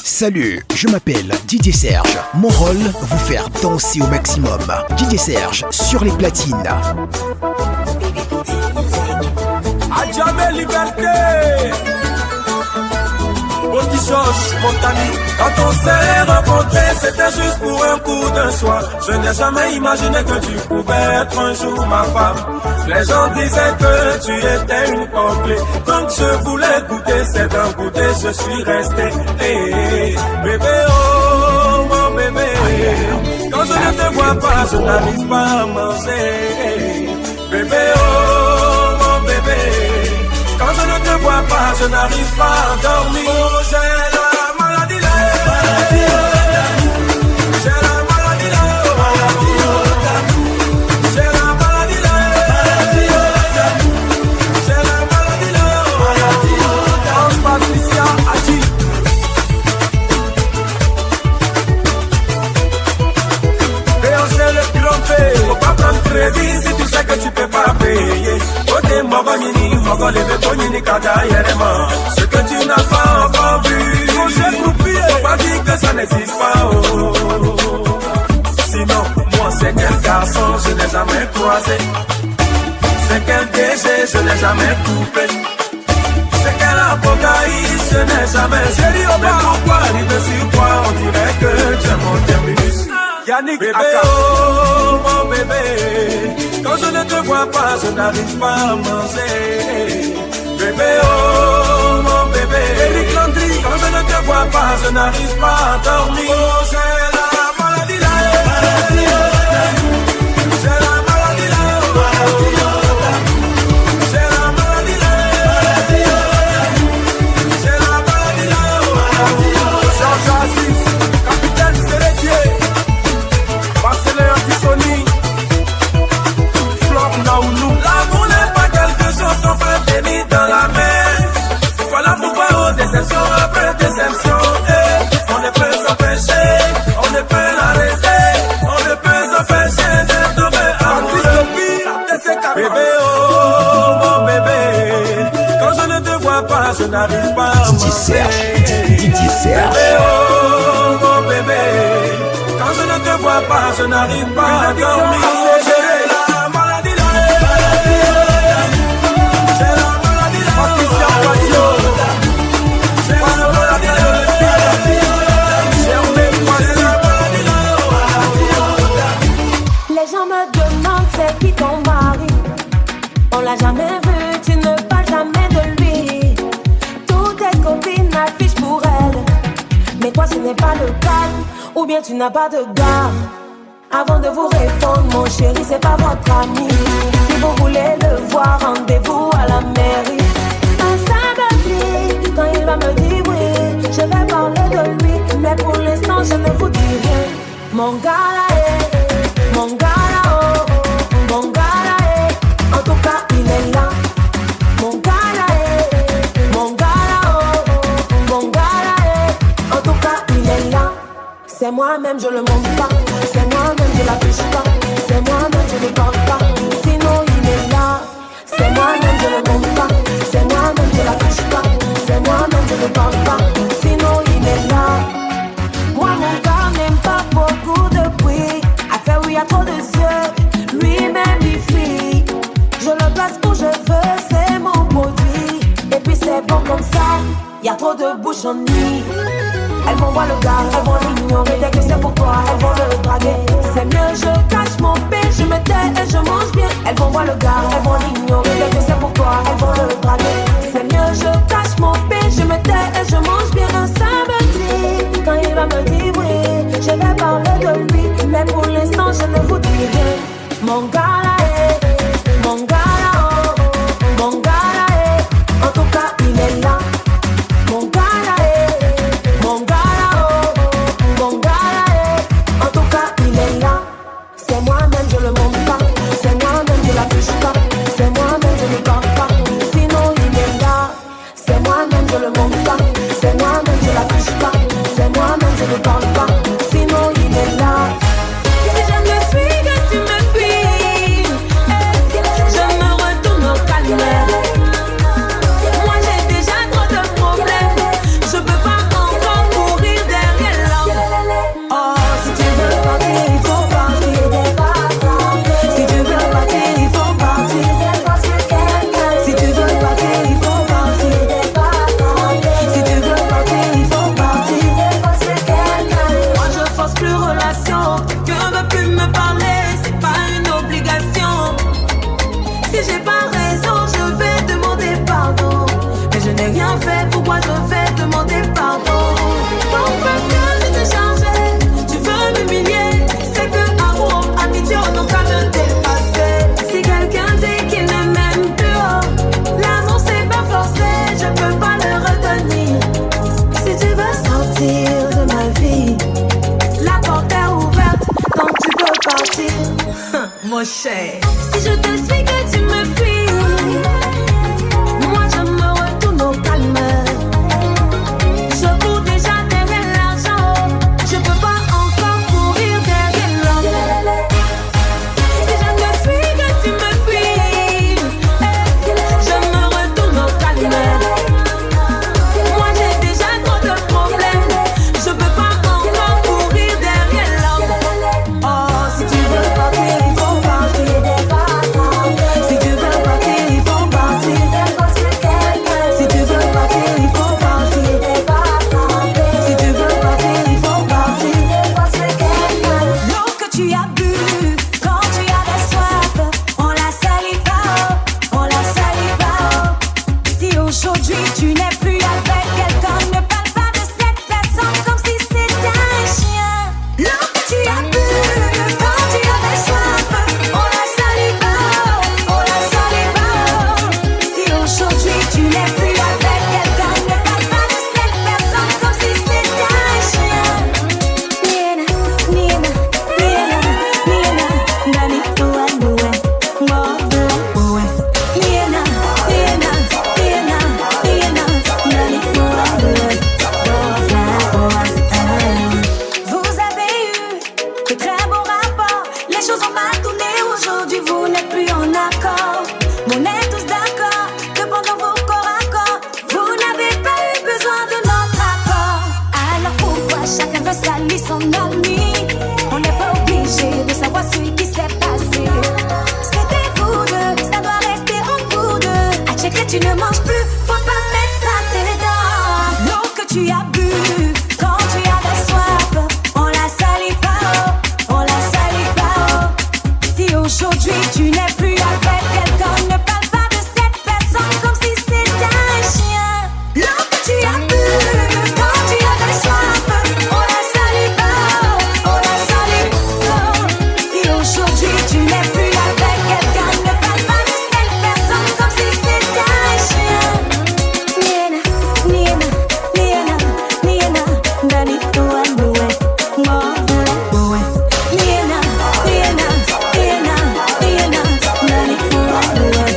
Salut, je m'appelle Didier Serge. Mon rôle, vous faire danser au maximum. Didier Serge sur les platines. À jamais liberté. Petit Georges, mon ami, quand on s'est rencontrés, c'était juste pour un coup d'un soir. Je n'ai jamais imaginé que tu pouvais être un jour ma femme. Les gens disaient que tu étais une clé. Donc je voulais goûter, c'est d'un goûter, je suis resté. Hey, bébé, oh mon bébé, quand je ne te vois pas, je n'arrive pas à manger. Bébé, oh mon bébé, quand je ne te vois pas, je n'arrive pas à dormir. Oh, j'ai la maladie là. J'ai la maladie là. J'ai la maladie là. J'ai la maladie là. Ange Patricia agit. Béyoncé le trompé. Faut pas prendre crédit si tu sais que tu peux pas payer. Ce que tu n'as pas encore vu, faut pas dire que ça n'existe pas. Oh. Sinon, moi c'est quel garçon, je n'ai jamais croisé. C'est quel DG, je n'ai jamais coupé. C'est quel apocalypse, je n'ai jamais chéri. Mais pourquoi arriver sur toi, on dirait que tu es mon terminus. Yannick, bébé, oh mon bébé, quand je ne te vois pas, je n'arrive pas à manger. Bébé, oh mon bébé, Eric Landry, quand je ne te vois pas, je n'arrive pas à dormir. Oh, j'ai la maladie là. J'ai la maladie là. J'ai la maladie là. J'ai la maladie là. Georges Assis, capitaine Sérédier. Marcelin Bissoni, Flore Naoulou. L'amour n'est pas quelque chose qu'on peut tenir dans la main. Voilà pourquoi aux déceptions après déception, on ne peut s'empêcher, on ne peut l'arrêter, on ne peut s'empêcher de tomber amoureux. Bébé, oh mon bébé, quand je ne te vois pas, je n'arrive pas à Didier Serge. Didier Serge. Bébé, oh mon bébé, quand je ne te vois pas, je n'arrive pas à dormir. J'ai la maladie là. J'ai la maladie là. Patricia Patio. J'ai la maladie là. J'ai la maladie là. Les gens me demandent c'est qui ton mari. On l'a jamais vu, tu ne parles jamais de lui. Toutes tes copines affichent pour elle. Mais toi ce n'est pas le cas. Ou bien tu n'as pas de gars. Avant de vous répondre, mon chéri, c'est pas votre ami. Si vous voulez le voir, rendez-vous à la mairie. Un samedi, quand il va me dire oui, je vais parler de lui. Mais pour l'instant, je ne vous dis rien. Mon gars là est, mon gars là oh, mon gars là est. En tout cas, il est là. Mon gars là est, mon gars là oh, mon gars là est. En tout cas, il est là. C'est moi-même, je le montre pas. C'est moi-même, je l'affiche pas. C'est moi-même, je ne parle pas. Sinon, il est là. C'est moi-même, je le montre pas. C'est moi-même, je l'affiche pas. C'est moi-même, je ne parle pas. Sinon, il est là. Moi, mon gars n'aime pas beaucoup de bruit. Affaire où il y a trop de yeux. Lui-même, il fuit. Je le place où je veux, c'est mon produit. Et puis, c'est bon comme ça. Il y a trop de bouche en nid. Elles vont voir le gars, elles vont l'ignorer. Dès que c'est pour toi, elles vont le draguer. C'est mieux, je cache mon pain, je me tais et je mange bien. Elles vont voir le gars, elles vont l'ignorer. Dès que c'est pour toi, elles vont le draguer. C'est mieux, je cache mon pain, je me tais et je mange bien. Un samedi, quand il va me dire oui, je vais parler de lui. Mais pour l'instant, je ne vous dis rien. Mon gars là est, mon gars là oh, mon gars là est. En tout cas, il est là. Mon gars là est, mon gars là oh, mon gars là est. En tout cas, il est là. C'est moi-même, je le montre pas. C'est moi-même, je l'affiche pas. C'est moi-même, je ne parle pas. Sinon, il est crochet. Si je te suis que tu me fuis, moi je me retourne au calme. Je cours déjà derrière l'argent, je peux pas encore courir derrière l'homme. Si je te suis que tu me fuis, je me retourne au calme. Moi j'ai déjà trop de problèmes, je peux pas encore courir derrière l'homme. Oh, si tu veux partir, il faut partir. Si tu veux partir, il faut partir. Si tu veux partir, il faut partir. Si tu veux partir, il faut partir. L'eau que tu as bu quand tu avais soif, on la salit pas, on la salit pas. Si aujourd'hui tu n'es plus avec quelqu'un, ne parle pas de cette personne comme si c'était un chien. L'eau que tu as bu quand tu avais soif, on la salit pas, on la salit pas. Si aujourd'hui tu n'es plus avec quelqu'un, ne parle pas de cette personne comme si c'était un chien. Nina, Nina, Nina, Nina, Dani, Tua, Nue, Mobile, Nue. Nina, Nina, Nina, Nina, Dani, Tua, Nue, Vous avez eu de très bons rapports, les choses ont mal tourné aujourd'hui, vous n'êtes plus en accord. On est tous d'accord que pendant vos corps à corps, vous n'avez pas eu besoin de notre accord. Alors pourquoi chacun veut salir son ami? On n'est pas obligé de savoir ce qui s'est passé. C'était vous deux, ça doit rester entre vous deux. À checker, tu ne manges plus, faut pas mettre ça dedans. L'eau que tu as bu quand tu avais soif, on la salit pas, on la salit pas. Si aujourd'hui tu n'es plus avec quelqu'un, ne parle pas de cette personne comme si c'était un chien. L'eau que tu as bu quand tu avais soif, on la salit pas, on la salit pas. Si aujourd'hui tu n'es plus avec quelqu'un, ne parle pas de cette personne comme si c'était un chien. Nina, Nina, Nina, Nina, Dani, Tua, Nue, Mobile, Nue. Nina, Nina, Nina, Nina, Dani, Tua, Nue,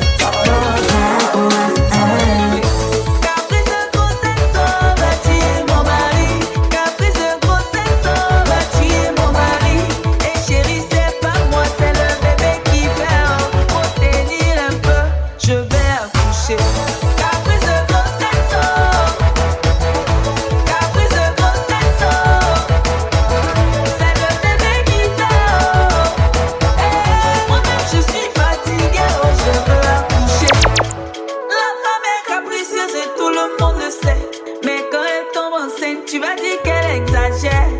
Caprice de grossesse, oh, va tuer mon mari. Caprice de grossesse, oh, va tuer mon mari. Et chérie, c'est pas moi, c'est le bébé qui fait. Pour tenir un peu, je vais accoucher. Caprice de grossesse, oh. Caprice de grossesse, oh. C'est le bébé qui fait. Moi-même, je suis fatiguée, oh, je veux accoucher. La femme est capricieuse et tout le monde le sait. Mais quand elle tombe enceinte, tu vas dire qu'elle exagère.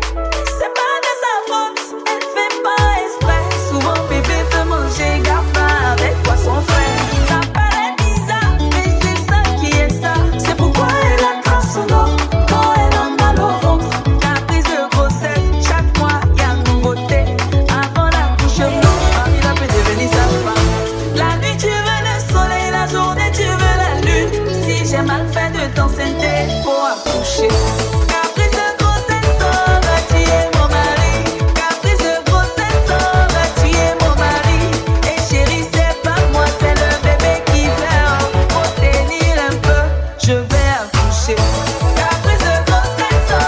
C'est pas de sa faute, elle fait pas exprès. Souvent bébé veut manger, garde pas avec toi son frère. Ça paraît bizarre, mais c'est ça qui est ça. C'est pourquoi elle attrape son eau quand elle a mal au ventre. Caprice de grossesse, chaque mois y a une nouveauté. Avant l'accouchement, Amina peut devenir sa femme. La nuit tu veux le soleil, la journée tu veux la lune. Si j'ai mal fait de t'enceinte, faut accoucher. Caprice de grossesse, oh, va tuer mon mari. Caprice de grossesse, oh, va tuer mon mari. Et chérie, c'est pas moi, c'est le bébé qui fait. Pour tenir un peu, je vais accoucher. Caprice de grossesse, oh.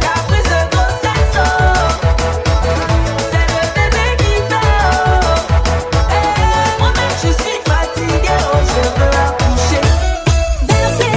Caprice de grossesse, oh. C'est le bébé qui fait. Moi-même, je suis fatiguée, oh, je veux accoucher. Danser,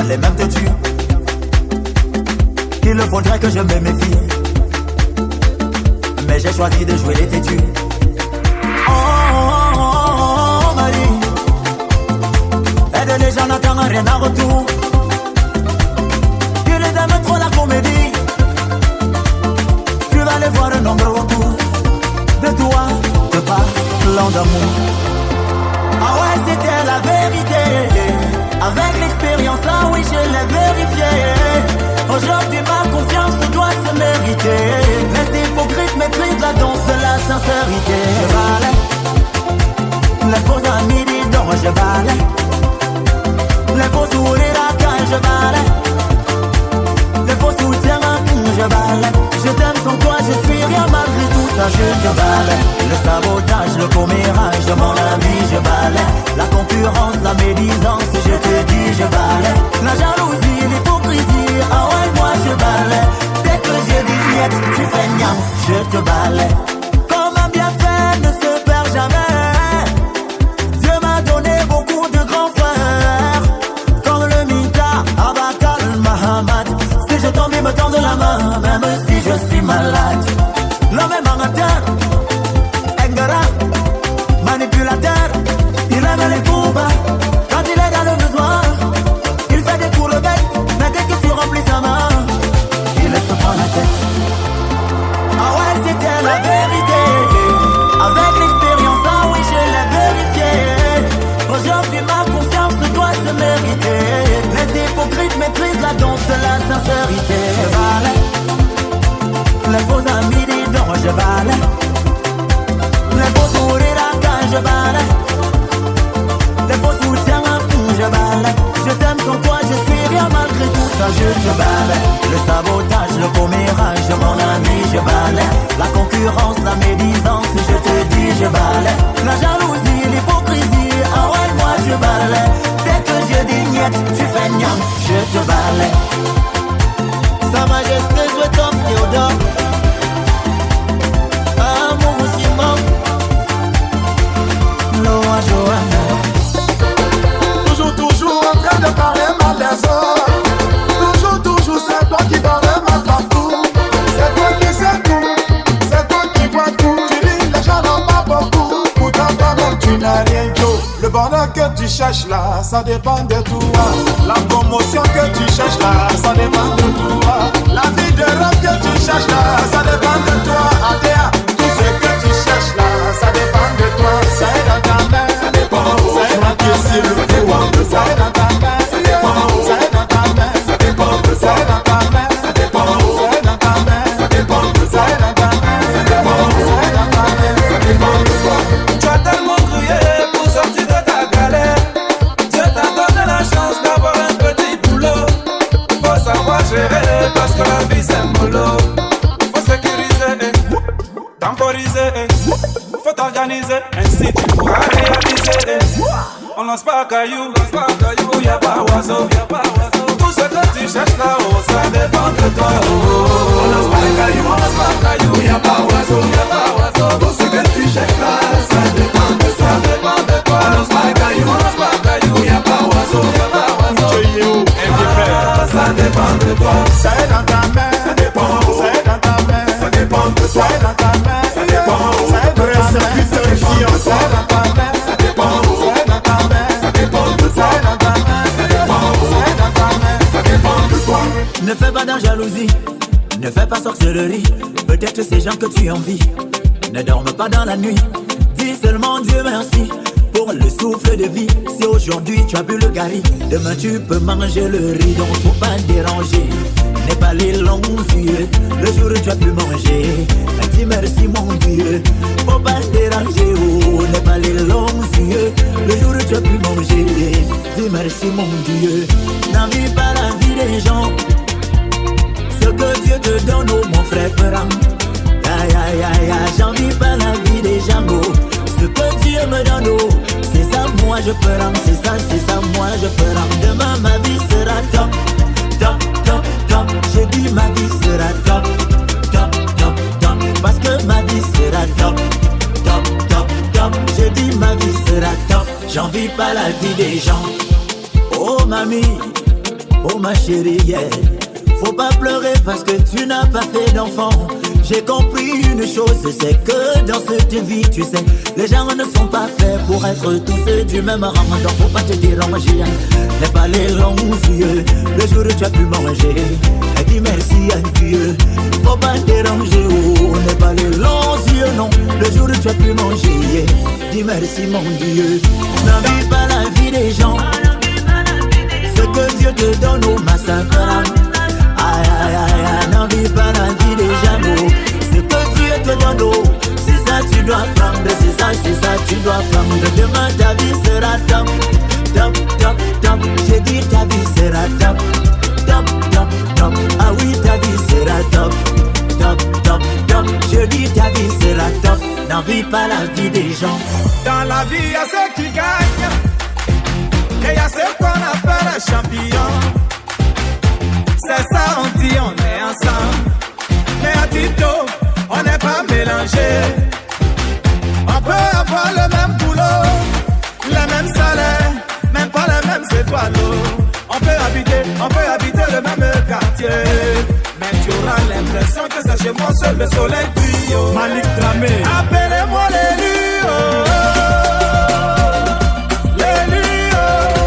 les mêmes têtus. Il faudrait que je me méfie, mais j'ai choisi de jouer les têtus. Oh, Marie, aide les gens, n'attendent rien en retour. Tu les aimes trop la comédie. Tu vas les voir un nombre autour de toi, te parlant d'amour. Ah ouais, c'était la vérité. Avec l'expérience, ah oui, je l'ai vérifié. Aujourd'hui, ma confiance doit se mériter. Les hypocrites maîtrisent la danse de la sincérité. Je valais les faux amis, dis donc, je valais les faux sourires à quand je valais les faux soutiens, je valais. Je t'aime sans toi, je suis rien malgré tout ça, je te valais. Le sabotage, le commérage, mon ami, je valais. La concurrence, la médisance, je te dis, je valais. La jalousie, l'hypocrisie, ah ouais, moi je valais. Dès que j'ai dit niet, tu fais niam, je te valais. Comme un bienfait ne se perd jamais, Dieu m'a donné beaucoup de grands frères. Comme le Mita, Abakal, Mahamad. Si je tombe, il me tend de la main, même si je suis malade. L'homme est mangateur, ingrat, manipulateur. Il aime les coups, quand il est dans le besoin. Il fait des coups de bête, mais dès que tu remplis sa main, il se prend la tête. Ah ouais, c'était la vérité. Avec l'expérience, ah oui, je l'ai vérifié. Aujourd'hui, ma confiance doit se mériter. Les hypocrites maîtrisent la danse de la sincérité. Je valais les faux amis, dis donc, je valais les faux sourires à quand je valais les faux soutiens, je valais. Je t'aime sans toi, je suis rien malgré tout ça, je te valais. Le sabotage, le commérage, mon ami, je valais. La concurrence, la médisance, je te dis, je valais. La jalousie, l'hypocrisie, ah ouais, moi je valais. Dès que je dis niet, tu fais niam, je te valais. Sa Majesté, je t'aime, Théodore. Amour Simon, Loa Johanna. Toujours en train de parler mal des autres. Toujours, c'est toi qui parles mal partout. C'est toi qui sais tout, c'est toi qui vois tout. Tu dis les gens n'ont pas beaucoup, pourtant toi-même tu n'as rien dit. Le bonheur que tu cherches là, ça dépend de toi. La promotion que tu cherches là, ça dépend de toi. La vie de rêve que tu cherches là, ça dépend de toi. Adéa, tout ce que tu cherches là, ça dépend de toi. Ça est dans ta main, ça dépend. Ça est dans ta main, ça dépend de toi. Ça est dans ta main, ça dépend. Ça est dans ta main, ça dépend de toi. Ça est dans ta main, ça dépend. Ça est dans ta main, ça dépend de toi. Ça est dans ta main, ça dépend. Ça est dans ta main, ça dépend de toi. Tu as tellement crié pour sortir de ta galère. Dieu t'a donné la chance d'avoir un petit boulot. Faut savoir gérer parce que la vie c'est mollo. Faut sécuriser, temporiser, faut t'organiser. Ainsi tu pourras réaliser. On lance pas caillou, où y'a pas oiseau. Tout ce que tu cherches là-haut, ça dépend de toi. On lance pas caillou, où y'a pas oiseau. Tout ce que tu cherches là, ça dépend de toi. On lance pas caillou, où y'a pas oiseau. Ça dépend de toi. Ça est dans ta main, ça dépend. Ça est dans ta main, ça dépend de toi. Ça est dans ta main, ça dépend. Ça est dans ta main, ça dépend. Ça est dans ta main, ça dépend. Ça est dans ta main, ça dépend de toi. Ça est dans ta main, ça dépend. Ça est dans ta main, ça dépend de toi. Ne fais pas de jalousie, ne fais pas sorcellerie. Peut-être ces gens que tu envies ne dorment pas dans la nuit. Dis seulement Dieu merci pour le souffle de vie. Si aujourd'hui tu as bu le gari, demain tu peux manger le riz. Donc faut pas déranger, n'aie pas les longs yeux. Le jour où tu as pu manger, dis merci mon Dieu. Faut pas déranger, oh, n'aie pas les longs yeux. Le jour où tu as pu manger, dis merci mon Dieu. N'envie pas la vie des gens, ce que Dieu te donne, oh mon frère Ferrand. J'envie pas la vie des gens, oh. Ce que Dieu me donne, oh, c'est ça moi je peux rendre. C'est ça moi je peux rendre. Demain ma vie sera top, top, top, top. J'ai dit ma vie sera top, top, top, top. Parce que ma vie sera top, top, top, top. J'ai dit ma vie sera top. J'envie pas la vie des gens. Oh mamie, Oh ma chérie, yeah. Faut pas pleurer parce que tu n'as pas fait d'enfant. J'ai compris une chose, c'est que dans cette vie, tu sais, les gens ne sont pas faits pour être tous du même rang. Donc faut pas te déranger, n'aie pas les longs yeux. Le jour où tu as pu manger, et dis merci à Dieu. Faut pas te déranger, oh, n'aie pas les longs yeux, non. Le jour où tu as pu manger, dis merci mon Dieu. N'envie pas la vie des gens. Ce que Dieu te donne au massacre. Aïe aïe aïe, n'envie pas la vie des gens. Ce que Dieu te donne, oh, c'est ça tu dois prendre. C'est ça tu dois prendre. Demain ta vie sera top, top, top, top. J'ai dit ta vie sera top, top, top, top. Ah oui ta vie sera top, top, top, top. Je dis ta vie sera top. N'envie pas la vie des gens. Dans la vie y'a ceux qui gagnent et y'a ceux qu'on appelle un champion. C'est ça on dit on est ensemble. Mais à Tito on n'est pas mélangés. On peut avoir le même boulot, les mêmes salaires, même pas les mêmes étoiles. On peut habiter le même quartier, mais tu auras l'impression que c'est chez moi seul le soleil brille. Malik Dramé, appelez-moi l'élu, l'élu,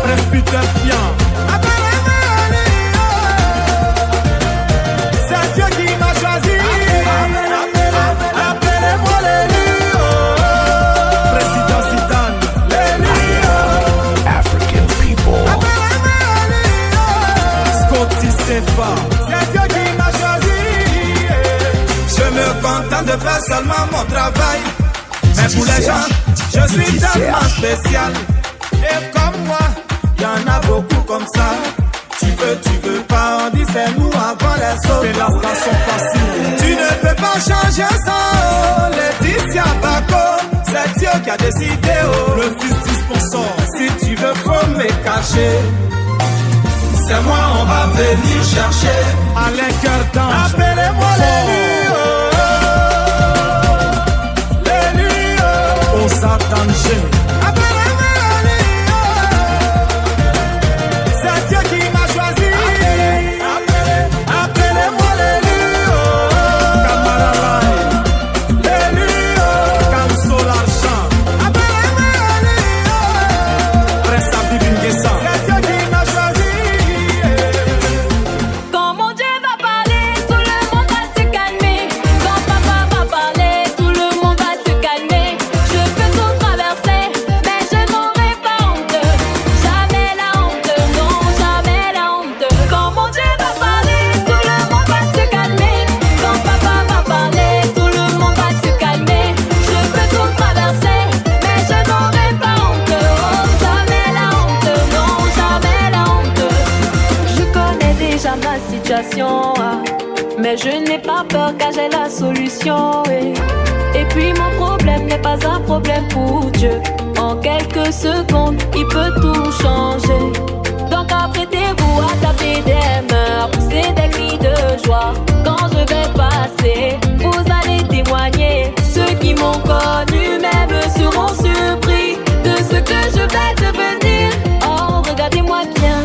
presbytérien. C'est Dieu qui m'a choisi. Je me contente de faire seulement mon travail. Mais pour les gens, je suis tellement spécial. Et comme moi, y'en a beaucoup comme ça. Tu veux pas, on dit c'est nous avant les autres. C'est la station facile. Tu ne peux pas changer ça. Laetitia Bako, c'est Dieu qui a décidé. Oh. Le fils 10%. Si tu veux, faut me cacher. C'est moi, on va venir chercher. Alain Cœur d'Ange, appelez-moi l'élu, l'élu, on s'attend chez. Appelez-moi l'élu, c'est Dieu qui m'a choisi. Appelez-moi l'élu, Camarade, l'élu, Camso l'argent. Appelez-moi l'élu, Presse à Bibingessa. C'est Dieu qui m'a choisi. Mais je n'ai pas peur car j'ai la solution. Et puis mon problème n'est pas un problème pour Dieu. En quelques secondes, il peut tout changer. Donc apprêtez-vous à taper des mains, pousser des cris de joie. Quand je vais passer, vous allez témoigner. Ceux qui m'ont connu même seront surpris de ce que je vais devenir. Oh, regardez-moi bien,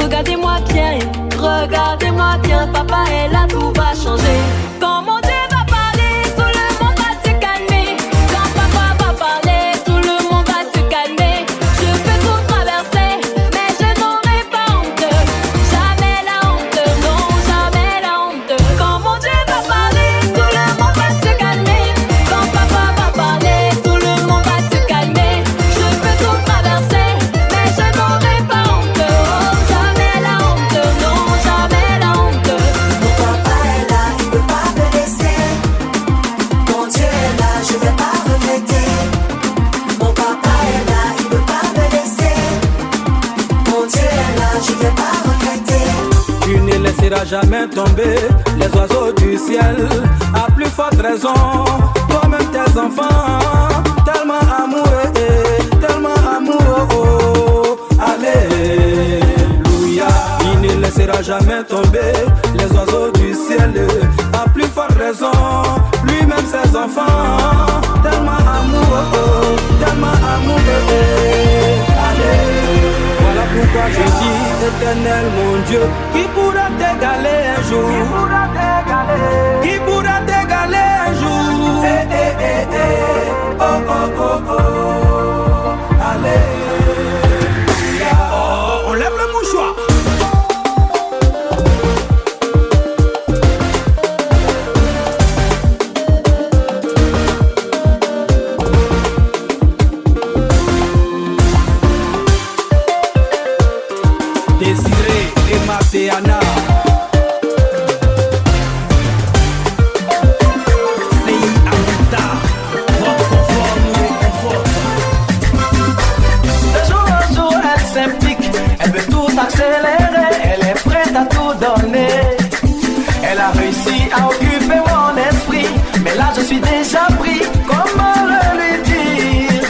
regardez-moi bien. Regardez-moi bien, papa est là, tout va changer. Quand mon Dieu va parler, tout le monde va se calmer. Quand papa va parler, tout le monde va se calmer. Je peux tout traverser, mais je n'aurai pas honte. Jamais la honte, non, jamais la honte. Quand mon Dieu va parler, tout le monde va se calmer. Quand papa va parler, tout le monde va se calmer. Je peux tout traverser, mais je n'aurai pas honte. Oh, jamais la honte, non. Tu ne laisseras jamais tomber les oiseaux du ciel. À plus forte raison, toi-même tes enfants. Tellement amoureux, tellement amoureux. Alléluia. Il ne laissera jamais tomber les oiseaux du ciel. À plus forte raison, lui-même ses enfants. Tellement amoureux, tellement amoureux. Allez, voilà pourquoi je dis éternel mon Dieu, qui pourra t'égaler un jour? Qui pourra t'égaler un jour? Oh, oh, oh, oh. Allez. Oh, on lève le mouchoir. Anna. CI Habitat, votre confort nous réconforte. De jour en jour, elle s'implique, elle veut tout accélérer, elle est prête à tout donner. Elle a réussi à occuper mon esprit, mais là je suis déjà pris, comment le lui dire?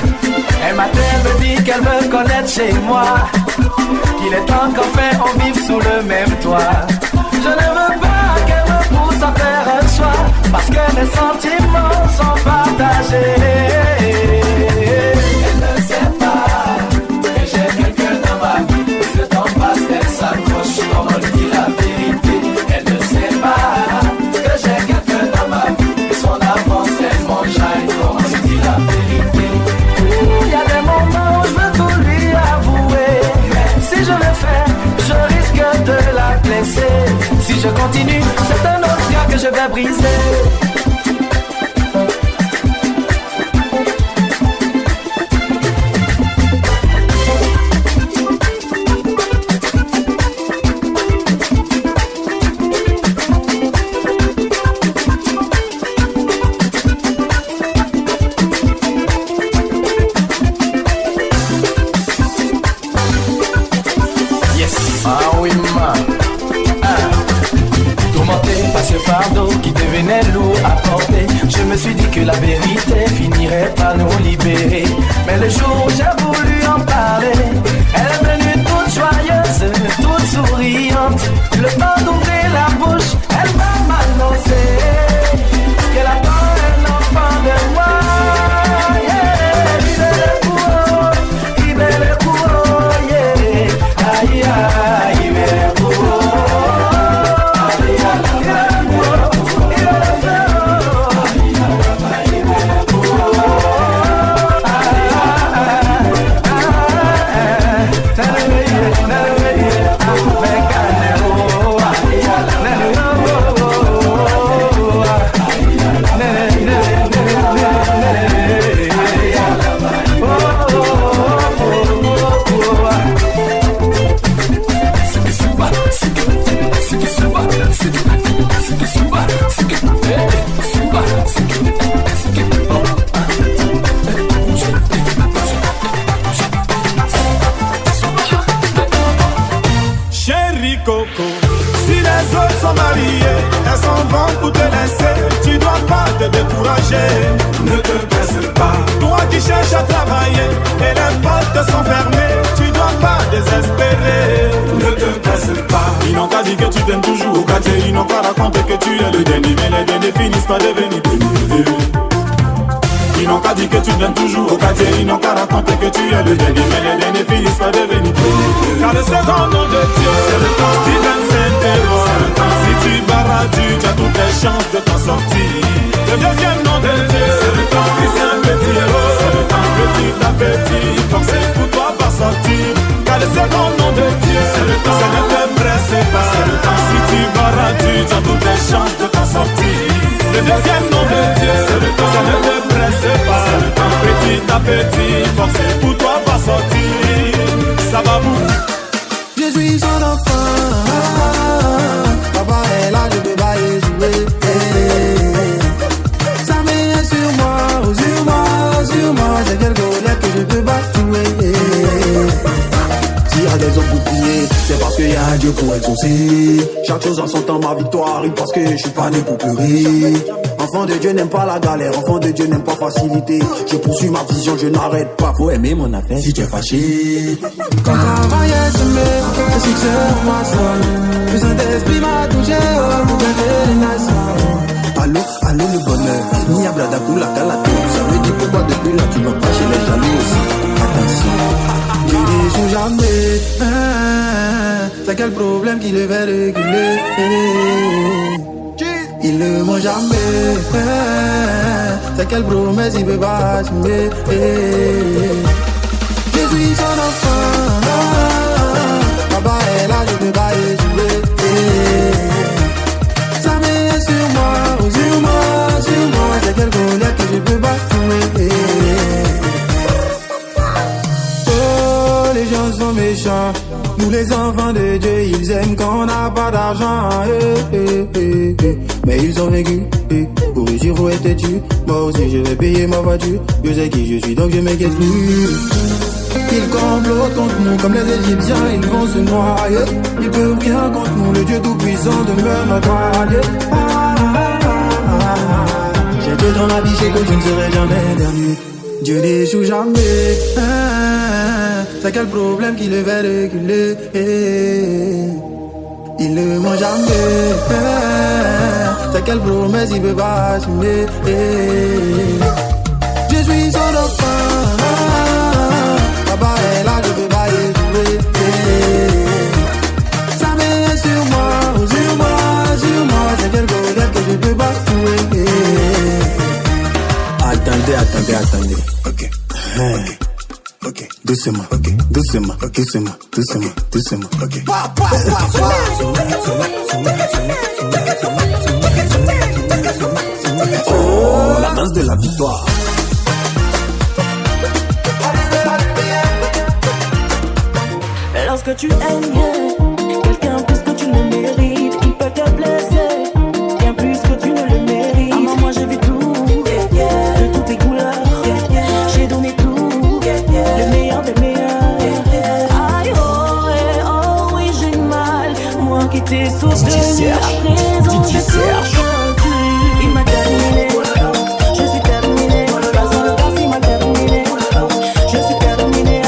Un matin elle me dit qu'elle veut connaître chez moi, qu'il est temps qu'enfin on vive sous le même toit. Je ne veux pas qu'elle me pousse à faire un choix, parce que mes sentiments sont partagés. Elle ne sait pas que j'ai quelqu'un dans ma vie. Le temps passe, elle s'accroche, comme on dit la vérité. Elle ne sait pas que j'ai quelqu'un dans ma vie. Son avance, elle m'enjaille, comme on dit la vérité. Il y a des moments où je veux tout lui avouer, mais si je le fais, je risque de la blesser. Si je continue, c'est un autre cœur que je vais briser. Qui devenait lourd à porter. Je me suis dit que la vérité finirait par nous libérer. Mais le jour où j'ai voulu en parler, elle est venue toute joyeuse, toute souriante. Le temps d'ouvrir la bouche, elle m'a annoncé qu'elle attend un enfant de moi. Ne te presse pas. Toi qui cherches à travailler et les portes sont fermées, tu dois pas désespérer. Ne te presse pas. Ils n'ont qu'à dire que tu t'aimes toujours au quartier. Ils n'ont qu'à raconter que tu es le dernier, mais les derniers finissent par devenir premiers. Ils n'ont qu'à dire que tu t'aimes toujours au quartier. Ils n'ont qu'à raconter que tu es le dernier, mais les derniers finissent par devenir premiers. Car le second nom de Dieu, c'est le temps. Steven Saint-Héros, c'est le temps. Si tu barras, tu as toutes les chances de t'en sortir. Le deuxième nom de Dieu, c'est le temps. Christian Petit Héros, c'est le temps. Petit à petit, forcez pour toi pas sortir. Car le second nom de Dieu, c'est le temps. Ça ne te presse pas, c'est le temps. Si tu barras, tu as toutes les chances de t'en sortir. Le deuxième nom de Dieu, c'est le temps. Ça ne te presse pas, c'est le temps. Petit à petit, forcez pour toi pas sortir. Ça va vous. Je suis son enfant. Papa est là, je peux pas y jouer. C'est quel golais que je peux pas jouer. S'il y a des hommes pour prier, c'est parce qu'il y a un Dieu pour exaucer. Chaque chose en son temps, ma victoire arrive parce que je suis pas né pour pleurer. Enfant de Dieu n'aime pas la galère, enfant de Dieu n'aime pas facilité. Je poursuis ma vision, je n'arrête pas. Faut aimer mon affaire si tu es fâché. Quand travail est semé, le succès en moi sonne. Le Saint-Esprit m'a touché, oh, pour gagner les nations. Allô, allô le bonheur. Ni abrada pour la calato. Ça veut dire pourquoi depuis là tu vas pas chez les jaloux aussi. Attention. Je dis jamais. C'est quel problème qui le fait réguler. Il ne ment jamais. C'est quelle promesse il peut pas assumer. Je suis son enfant. Papa est là, je peux pas échouer. Ça met sur moi, sur moi. C'est quelle colère que je peux pas trouver. Oh, les gens sont méchants. Nous les enfants de Dieu, ils aiment quand on n'a pas d'argent. Mais ils ont vécu. Pour réussir, faut être têtu. Moi aussi, je vais payer ma voiture. Je sais qui je suis, donc je m'inquiète plus. Ils complotent contre nous comme les Égyptiens, ils vont se noyer. Ils peuvent rien contre nous, le Dieu tout-puissant demeure notre allié. J'ai que dans ma vie, j'ai que je ne serai jamais dernier. Dieu n'échoue jamais. C'est quel problème qui le fait reculer. Il ne ment jamais. C'est quelle promesse il peut pas assumer. Je suis son enfant. Papa est là, je peux pas échouer. Ça met sur moi. C'est quel colère que je peux pas trouver. Attendez. Ok. Doucement. Ok. Oh, la danse de la victoire. Lorsque tu aimes quelqu'un plus que tu ne mérites, il peut te blesser bien plus que tu ne le mérites. Ah, moi j'ai vu tout, de toutes les couleurs, j'ai donné tout, le meilleur des meilleurs. Aïe oh, oui j'ai mal, moi qui t'ai soutenu, à présent j'ai tout perdu. Il m'a terminé, je suis terminé, passant le gaz il m'a terminé, je suis terminé.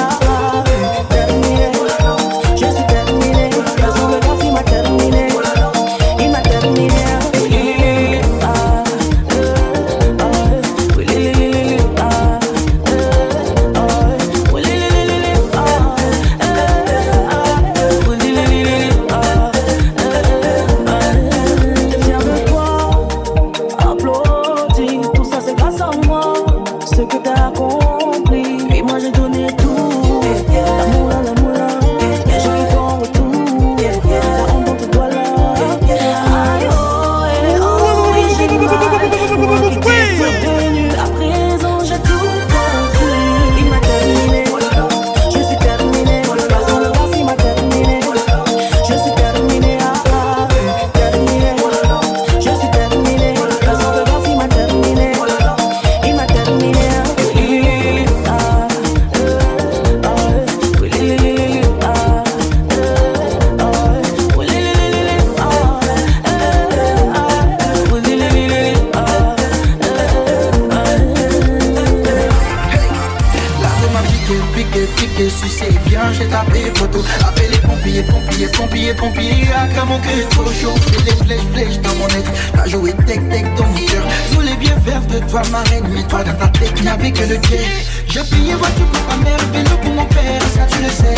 Pompier, à mon cœur trop chaud. Fais des flèches dans mon être. T'as joué tech dans mon cœur. Je voulais bien faire de toi ma reine, mais toi dans ta tête il n'y avait que le jet. J'ai payé voiture pour ma mère, vélo pour mon père, ça tu le sais.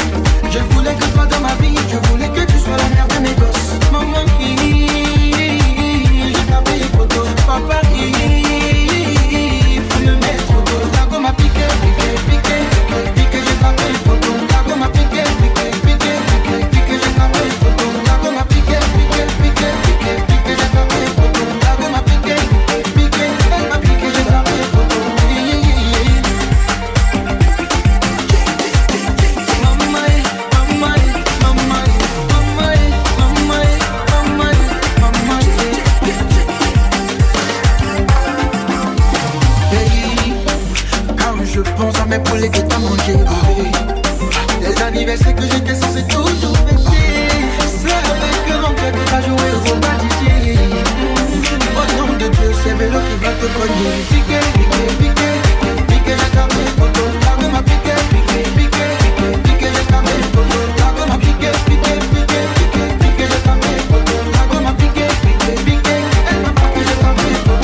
Je voulais que toi dans ma vie, je voulais que tu sois la mère de mes gosses. Maman j'ai tapé les poteaux. Papa faut me mettre au dos. La gomme a piqué, j'ai tapé les poteaux. La gomme a piqué, j'ai tapé les poteaux. La gomme a piqué, j'ai tapé les poteaux. La gomme a piqué, elle m'a piqué, j'ai tapé les poteaux. Quand je pense à mes poulets que t'as mangé, les anniversaires que j'étais censé toujours fêter, c'est avec mon cœur que t'as joué au rôle baptisé. Au nom de Dieu, c'est vélo qui va te cogner. Piqué, j'ai tapé le poteau. La gomme a piqué, j'ai tapé le poteau. La gomme a piqué, j'ai tapé le poteau. La gomme a piqué, elle m'a piqué, j'ai tapé le poteau.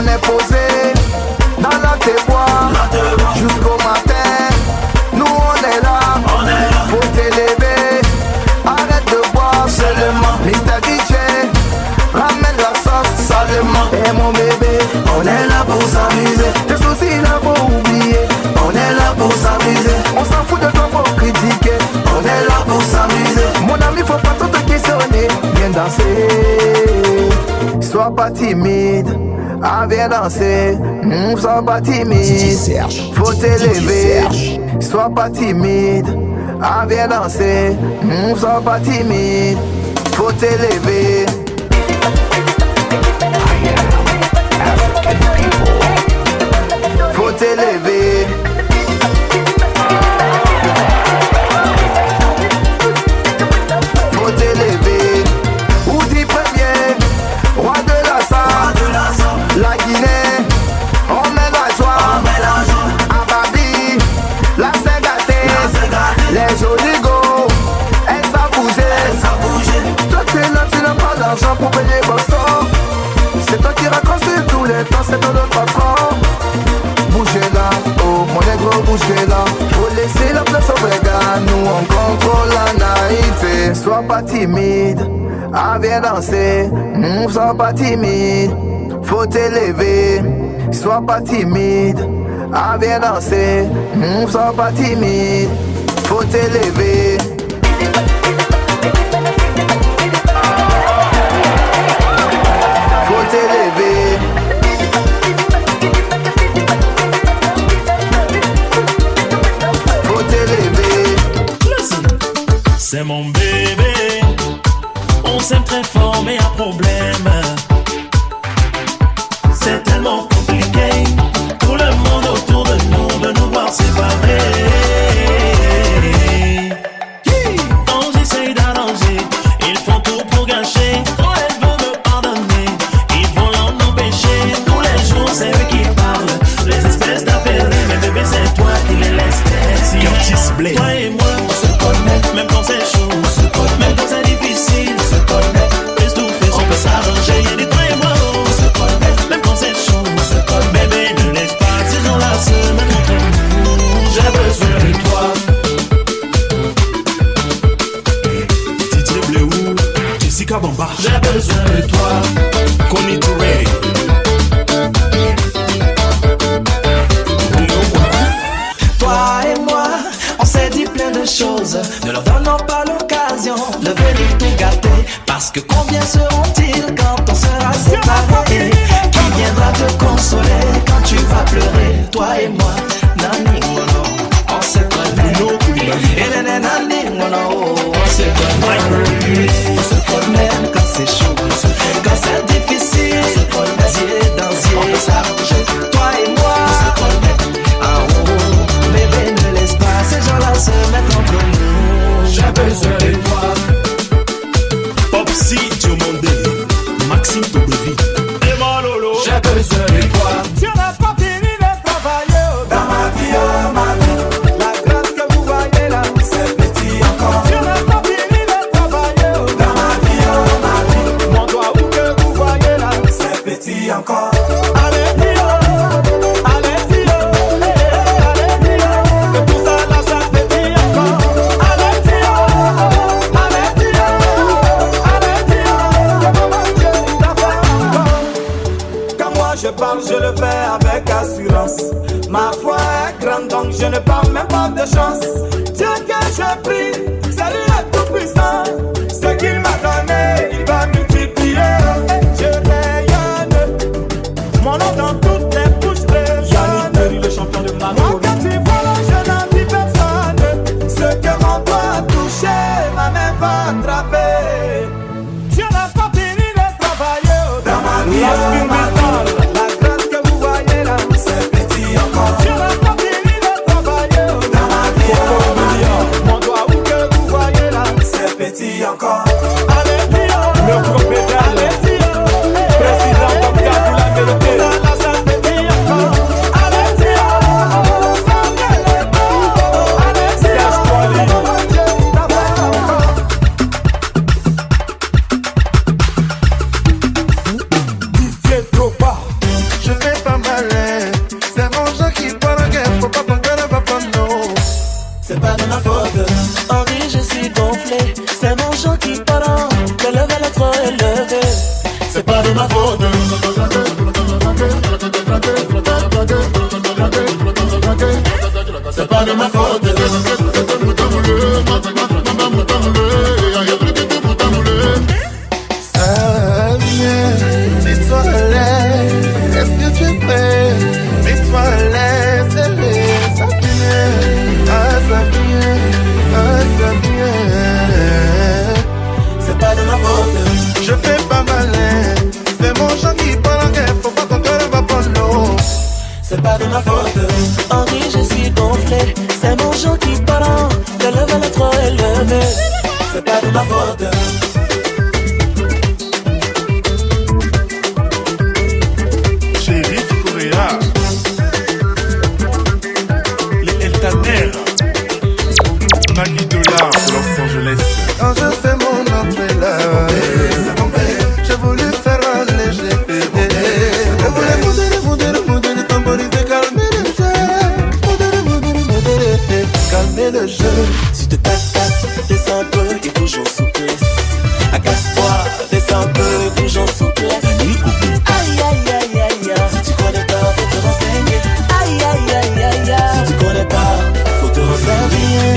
On est posé dans la téboire jusqu'au matin. Nous on est là, faut t'élever. Arrête de boire seulement. Mr. DJ, ramène la sauce salement. Et mon bébé, on est là pour s'amuser. Tes soucis là faut oublier. On est là pour s'amuser. On s'en fout de toi, faut critiquer. On est là pour s'amuser. Mon ami, faut pas trop te questionner. Viens danser. Sois pas timide. Ah, viens danser. Sois pas timide. Faut t'élever. Sois pas timide. Ah, viens danser. Sois pas timide. Faut t'élever. Faut t'élever. Faut t'élever. Oudi premier, roi de la salle. La Guinée, on met la joie. Ababi, la Saint-Gâté. Les jolis go, elles savent bouger. Toi tu es là, tu n'as pas l'argent pour payer Boston. C'est toi qui racontes sur tous les temps, c'est toi le patron. Bougez là, oh mon négro, bougez là. Faut laisser la place aux vrais gars, nous on contrôle la naïveté. Sois pas timide, ah viens danser. Sois pas timide, faut t'élever. Sois pas timide, ah viens danser. Sois pas timide, faut t'élever. Faut t'élever. Faut t'élever. C'est mon bébé. On s'aime très fort mais y'a problème. C'est tellement compliqué. Tout le monde autour de nous voir séparer. Quand j'essaye d'arranger, ils font tout pour gâcher. Quand elle veut me pardonner, ils vont l'en empêcher. Tous les jours c'est eux qui parlent, les espèces d'affairés. Mais bébé c'est toi qui les laisses faire. Curtis Blade. Toi et moi on se connaît, même quand c'est chaud on se connaît, même quand c'est difficile on se connaît. Face to face on peut s'arranger. Y'a des toi et moi on se connaît, même quand c'est chaud on se connaît. Bébé ne laisse pas ces gens-là se mettre entre nous. J'ai besoin de toi. DJ Bleu, Jessica Bamba. J'ai besoin de toi. Connie Touré. Toi et moi, on s'est dit plein de choses. Ne leur donnons pas l'occasion de venir tout gâter. Parce que combien seront-ils quand on sera séparés? Qui viendra te consoler quand tu vas pleurer? Toi et moi, nani mono, on se connaît. Et nani mono, on se connaît. On se connaît quand c'est chaud, quand c'est difficile. On se connaît, yeux dans yeux, on peut s'arranger. Toi et moi, on se connaît. En haut, bébé ne laisse pas ces gens-là se mettre entre nous. J'ai besoin de toi. Popsi Diomandé, Maxime Tobevi. Et moi Lolo. J'ai besoin de toi. Tu n'as pas fini de travailler dans ma vie, La grâce que vous voyez là, c'est petit encore. Tu n'as pas fini de travailler dans ma vie, Mon doigt où que vous voyez là, c'est petit encore. Allez Dio, allez Dio, allez Dio, que tout ça là c'est petit encore. Allez Dio, allez Dio, que maman Dieu t'a fait encore. Quand moi je parle, je le fais avec assurance. Ma foi est grande donc je ne parle même pas de chance. Dieu que je prie, c'est lui le tout puissant. Ce qu'il m'a donné, il va multiplier. Je rayonne, mon nom dans toutes les bouches résonne. Yannick le champion de ma moi quand tu vois là, je n'envie personne. Ce que mon doigt touché, ma main va attraper. Dieu n'a pas fini de travailler dans ma vie. La grâce que vous voyez là, c'est petit encore. Dieu n'a pas fini de travailler dans ma vie. Mon doigt où que vous voyez là, c'est petit encore. Allez, Dieu. c'est pas de ma faute. Henri, je suis gonflé, c'est mon jour qui parle. Le level est trop élevé, c'est pas de ma faute. Chérie Coréa, les Eltaner, Maggie Dollar de Los Angeles. Quand je fais mon entrée là, j'ai voulu faire un léger bébé. Je voulais modérer, temporiser, calmer le jeu. Calmer le jeu. Si te casse, descends un peu et bouge en souplesse. Agace-toi, descends un peu et bouge en souplesse. Aïe aïe aïe aïe aïe. Si tu connais pas, faut te renseigner. Aïe aïe aïe aïe aïe. Si tu connais pas, faut te renseigner.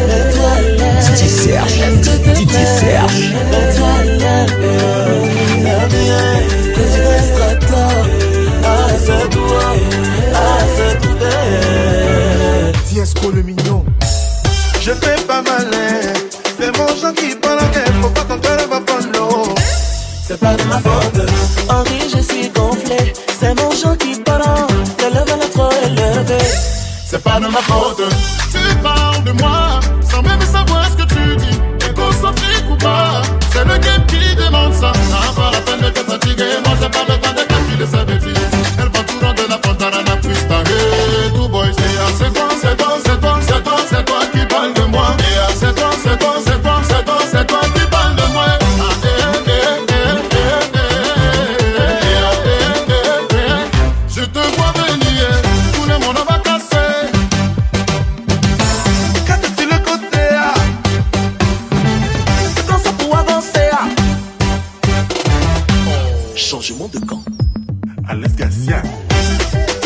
Les toilettes. DJ Serge, DJ Serge. Les toilettes. C'est bien, que tu restes toi. Ah c'est toi, ah c'est tout. Tiesco le mignon. Je fais pas malin, c'est mon chant qui parle en tête, faut pas ton cœur va prendre l'eau. C'est pas de ma faute. Henri, je suis gonflé, c'est mon chant qui parle. Le level est trop élevé, c'est pas de ma faute. Tu parles de moi, sans même savoir ce que tu dis. T'es concentrique ou pas, c'est le game qui demande ça. N'a pas la peine de te fatiguer, moi j'ai pas le temps de calculer sa bêtise. Elle va tout rendre de la fontane, freestyle. Tout boy, c'est toi, c'est toi, c'est toi, c'est toi, c'est toi qui parle de moi. C'est toi, c'est toi, c'est toi, c'est toi, c'est toi qui parle de moi. Je te vois venir, tout le monde va casser. Casse sur le côté, c'est comme ça pour avancer. Changement de camp. Alex Garcia.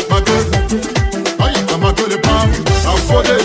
Ma gueule, aïe, ma gueule est pas, ça faut des